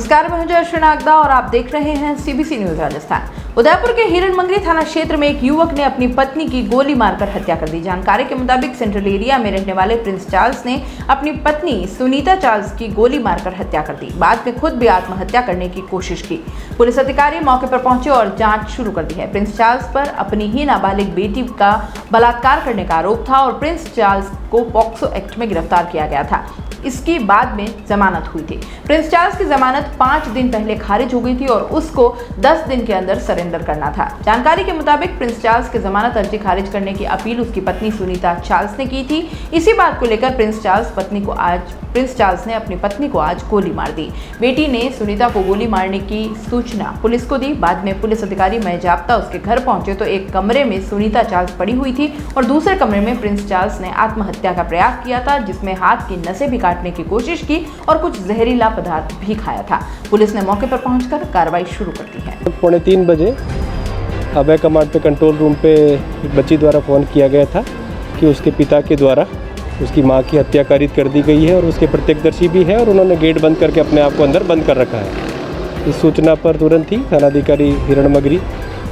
नमस्कार, मैं हूं जयश्री नागदा और आप देख रहे हैं सीबीसी न्यूज राजस्थान। उदयपुर के हिरणमंगरी थाना क्षेत्र में एक युवक ने अपनी पत्नी की गोली मारकर हत्या कर दी। जानकारी के मुताबिक सेंट्रल एरिया में रहने वाले प्रिंस चार्ल्स ने अपनी पत्नी सुनीता चार्ल्स की गोली मारकर हत्या कर दी। बाद में खुद भी आत्महत्या करने की कोशिश की। पुलिस अधिकारी मौके पर पहुंचे और जांच शुरू कर दी है। प्रिंस चार्ल्स पर अपनी ही नाबालिग बेटी का बलात्कार करने का आरोप था और प्रिंस चार्ल्स को पॉक्सो एक्ट में गिरफ्तार किया गया था। इसकी बाद में जमानत हुई थी। प्रिंस चार्ल्स की जमानत 5 दिन पहले खारिज हो गई थी और उसको 10 दिन के अंदर सरेंडर करना था। जानकारी के मुताबिक प्रिंस चार्ल्स की जमानत अर्जी खारिज करने की अपील उसकी पत्नी सुनीता चार्ल्स ने की थी। इसी बात को लेकर प्रिंस चार्ल्स ने अपनी पत्नी को आज गोली मार दी। बेटी ने सुनीता को गोली मारने की सूचना पुलिस को दी। बाद में पुलिस अधिकारी मयजाप्ता उसके घर पहुंचे तो एक कमरे में सुनीता चार्ल्स पड़ी हुई थी और दूसरे कमरे में प्रिंस चार्ल्स ने आत्महत्या का प्रयास किया था, जिसमें हाथ की नसें भी काटने की कोशिश की और कुछ जहरीला पदार्थ भी खाया था। पुलिस ने मौके पर पहुंचकर कार्रवाई शुरू कर दी है। 3:15 बजे अभय कमांड पे कंट्रोल रूम पे एक बच्ची द्वारा फ़ोन किया गया था कि उसके पिता के द्वारा उसकी मां की हत्या कारित कर दी गई है और उसके प्रत्यक्षदर्शी भी है और उन्होंने गेट बंद करके अपने आप को अंदर बंद कर रखा है। इस सूचना पर तुरंत ही थानाधिकारी हिरणमगरी,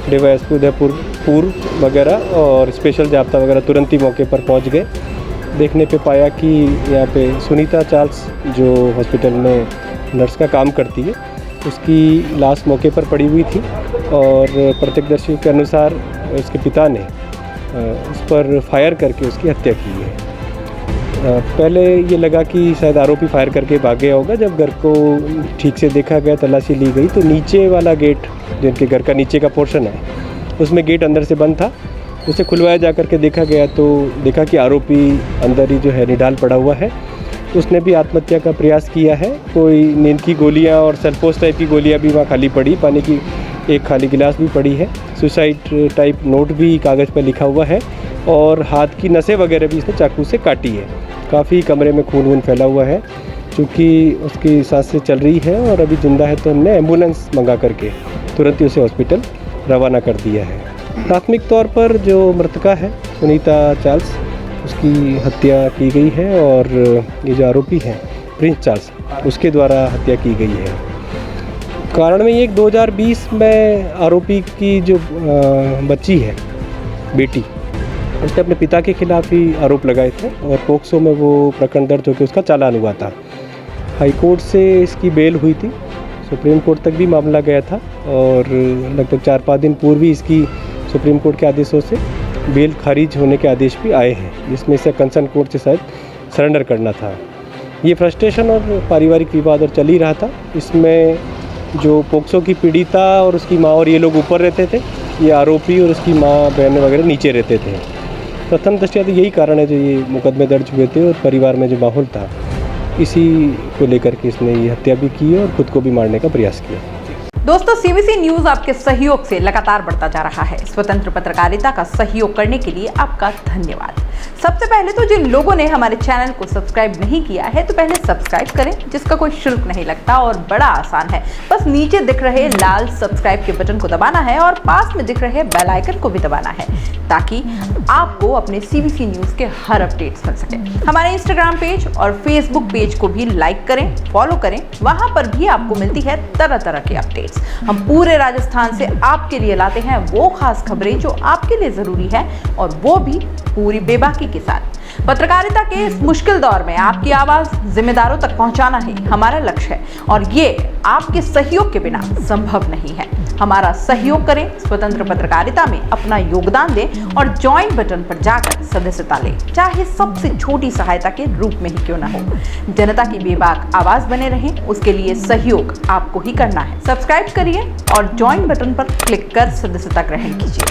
डीवाईएसपी उदयपुर पूर्व वगैरह और स्पेशल जाब्ता वगैरह तुरंत ही मौके पर पहुंच गए। देखने पे पाया कि यहाँ पे सुनीता चार्ल्स जो हॉस्पिटल में नर्स का काम करती है, उसकी लाश मौके पर पड़ी हुई थी और प्रत्यक्षदर्शी के अनुसार उसके पिता ने उस पर फायर करके उसकी हत्या की है। पहले ये लगा कि शायद आरोपी फायर करके भाग गया होगा। जब घर को ठीक से देखा गया, तलाशी ली गई तो नीचे वाला गेट, जिनके घर का नीचे का पोर्शन है, उसमें गेट अंदर से बंद था। उसे खुलवाया जा करके देखा गया तो देखा कि आरोपी अंदर ही जो है निडाल पड़ा हुआ है। उसने भी आत्महत्या का प्रयास किया है। कोई नींद की गोलियां और सल्फोस टाइप की गोलियां भी वहाँ खाली पड़ी, पानी की एक खाली गिलास भी पड़ी है। सुसाइड टाइप नोट भी कागज़ पर लिखा हुआ है और हाथ की नसें वगैरह भी इसने चाकू से काटी है। काफ़ी कमरे में खून फैला हुआ है। चूँकि उसकी सांसें चल रही है और अभी जिंदा है तो हमने एम्बुलेंस मंगा करके तुरंत ही उसे हॉस्पिटल रवाना कर दिया है। प्राथमिक तौर पर जो मृतका है सुनीता चार्ल्स, उसकी हत्या की गई है और ये जो आरोपी है प्रिंस चार्ल्स, उसके द्वारा हत्या की गई है। कारण में ये 2020 में आरोपी की जो बच्ची है, बेटी, उसने अपने पिता के खिलाफ ही आरोप लगाए थे और पोक्सो में वो प्रकरण दर्ज होकर उसका चालान हुआ था। हाई कोर्ट से इसकी बेल हुई थी, सुप्रीम कोर्ट तक भी मामला गया था और लगभग 4-5 दिन पूर्व ही इसकी सुप्रीम कोर्ट के आदेशों से बेल खारिज होने के आदेश भी आए हैं, जिसमें से कंसर्न कोर्ट से शायद सरेंडर करना था। ये फ्रस्ट्रेशन और पारिवारिक विवाद और चल ही रहा था। इसमें जो पोक्सो की पीड़िता और उसकी माँ और ये लोग ऊपर रहते थे, ये आरोपी और उसकी माँ बहन वगैरह नीचे रहते थे। प्रथम दृष्टया तो यही कारण है जो ये मुकदमे दर्ज हुए थे और परिवार में जो माहौल था, इसी को लेकर के इसने ये हत्या भी की और खुद को भी मारने का प्रयास किया। दोस्तों, सीबीसी न्यूज आपके सहयोग से लगातार बढ़ता जा रहा है। स्वतंत्र पत्रकारिता का सहयोग करने के लिए आपका धन्यवाद। सबसे पहले तो जिन लोगों ने हमारे चैनल को सब्सक्राइब नहीं किया है तो पहले सब्सक्राइब करें, जिसका कोई शुल्क नहीं लगता और बड़ा आसान है। बस नीचे दिख रहे लाल सब्सक्राइब के बटन को दबाना है और पास में दिख रहे बेल आइकन को भी दबाना है, ताकि आपको अपने सीबीसी न्यूज के हर अपडेट्स मिल सके। हमारे इंस्टाग्राम पेज और फेसबुक पेज को भी लाइक करें, फॉलो करें। वहां पर भी आपको मिलती है तरह तरह की अपडेट्स। हम पूरे राजस्थान से आपके लिए लाते हैं वो खास खबरें जो आपके लिए जरूरी है, और वो भी पूरी बेबाकी के साथ। पत्रकारिता के इस मुश्किल दौर में आपकी आवाज जिम्मेदारों तक पहुंचाना ही हमारा लक्ष्य है और ये आपके सहयोग के बिना संभव नहीं है। हमारा सहयोग करें, स्वतंत्र पत्रकारिता में अपना योगदान दें और ज्वाइन बटन पर जाकर सदस्यता लें, चाहे सबसे छोटी सहायता के रूप में ही क्यों ना हो। जनता की बेबाक आवाज बने रहें, उसके लिए सहयोग आपको ही करना है। सब्सक्राइब करिए और ज्वाइन बटन पर क्लिक कर सदस्यता ग्रहण कीजिए।